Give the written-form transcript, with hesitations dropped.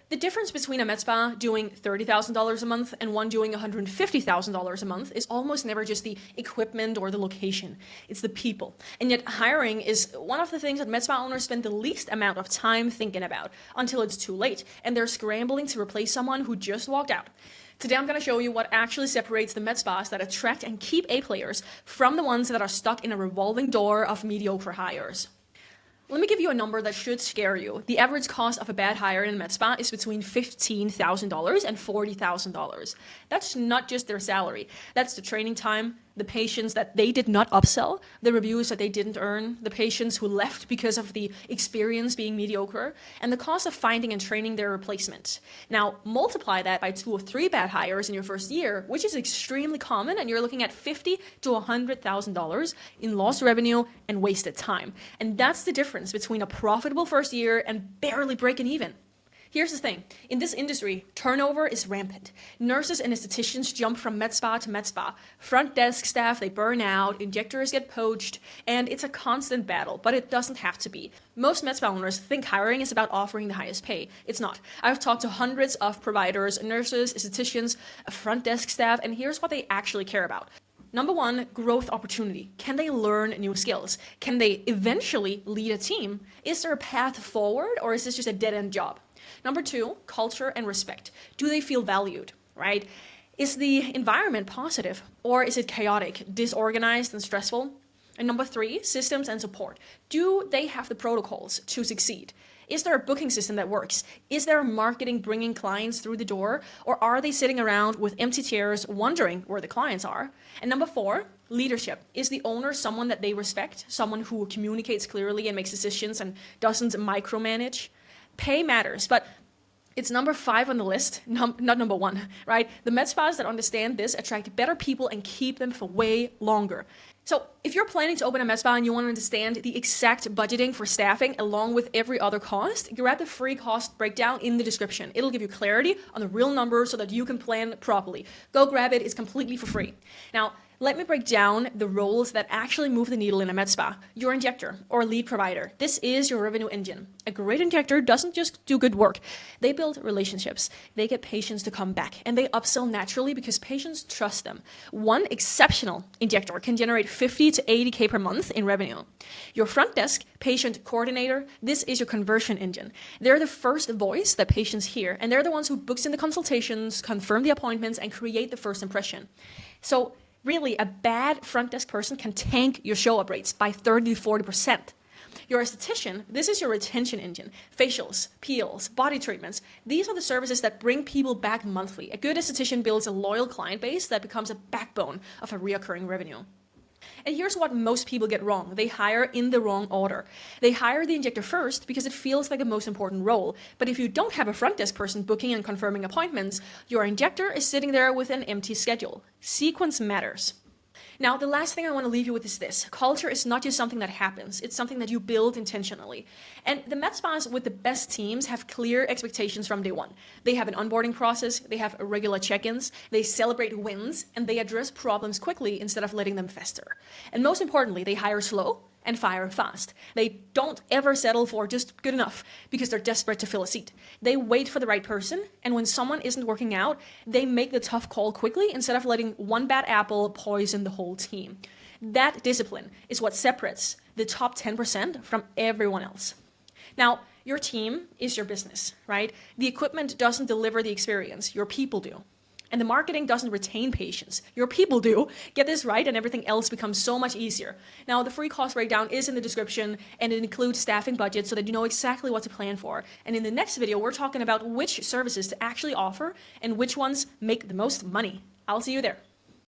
The difference between a Medspa doing $30,000 a month and one doing $150,000 a month is almost never just the equipment or the location. It's the people. And yet hiring is one of the things that Medspa owners spend the least amount of time thinking about until it's too late and they're scrambling to replace someone who just walked out. Today I'm going to show you what actually separates the Medspas that attract and keep A players from the ones that are stuck in a revolving door of mediocre hires. Let me give you a number that should scare you. The average cost of a bad hire in Medspa is between $15,000 and $40,000. That's not just their salary. That's the training time, the patients that they did not upsell, the reviews that they didn't earn, the patients who left because of the experience being mediocre, and the cost of finding and training their replacement. Now, multiply that by 2 or 3 bad hires in your first year, which is extremely common, and you're looking at $50,000 to $100,000 in lost revenue and wasted time. And that's the difference between a profitable first year and barely breaking even. Here's the thing. In this industry, turnover is rampant. Nurses and estheticians jump from Medspa to Medspa. Front desk staff, they burn out, injectors get poached, and it's a constant battle, but it doesn't have to be. Most Medspa owners think hiring is about offering the highest pay. It's not. I've talked to hundreds of providers, nurses, estheticians, front desk staff, and here's what they actually care about. Number one, growth opportunity. Can they learn new skills? Can they eventually lead a team? Is there a path forward, or is this just a dead-end job? Number two, culture and respect. Do they feel valued, right? Is the environment positive, or is it chaotic, disorganized, and stressful? And number three, systems and support. Do they have the protocols to succeed? Is there a booking system that works? Is there marketing bringing clients through the door? Or are they sitting around with empty chairs wondering where the clients are? And number four, leadership. Is the owner someone that they respect? Someone who communicates clearly and makes decisions and doesn't micromanage? Pay matters, but it's number 5 on the list, not number 1, right? The Medspas that understand this attract better people and keep them for way longer. So if you're planning to open a Medspa and you want to understand the exact budgeting for staffing along with every other cost, grab the free cost breakdown in the description. It'll give you clarity on the real numbers so that you can plan properly. Go grab it. It's completely for free. Now, let me break down the roles that actually move the needle in a Medspa. Your injector or lead provider. This is your revenue engine. A great injector doesn't just do good work. They build relationships. They get patients to come back, and they upsell naturally because patients trust them. One exceptional injector can generate 50 to 80K per month in revenue. Your front desk patient coordinator, this is your conversion engine. They're the first voice that patients hear, and they're the ones who books in the consultations, confirm the appointments, and create the first impression. So really, a bad front desk person can tank your show-up rates by 30 to 40%. Your esthetician, this is your retention engine. Facials, peels, body treatments. These are the services that bring people back monthly. A good esthetician builds a loyal client base that becomes a backbone of a reoccurring revenue. And here's what most people get wrong. They hire in the wrong order. They hire the injector first because it feels like the most important role. But if you don't have a front desk person booking and confirming appointments, your injector is sitting there with an empty schedule. Sequence matters. Now, the last thing I want to leave you with is this. Culture is not just something that happens. It's something that you build intentionally. And the Medspas with the best teams have clear expectations from day one. They have an onboarding process. They have regular check-ins. They celebrate wins, and they address problems quickly instead of letting them fester. And most importantly, they hire slow and fire fast. They don't ever settle for just good enough because they're desperate to fill a seat. They wait for the right person, and when someone isn't working out, they make the tough call quickly instead of letting one bad apple poison the whole team. That discipline is what separates the top 10% from everyone else. Now, your team is your business, right? The equipment doesn't deliver the experience, your people do. And the marketing doesn't retain patients. Your people do. Get this right and everything else becomes so much easier. Now, the free cost breakdown is in the description, and it includes staffing budget so that you know exactly what to plan for. And in the next video, we're talking about which services to actually offer and which ones make the most money. I'll see you there.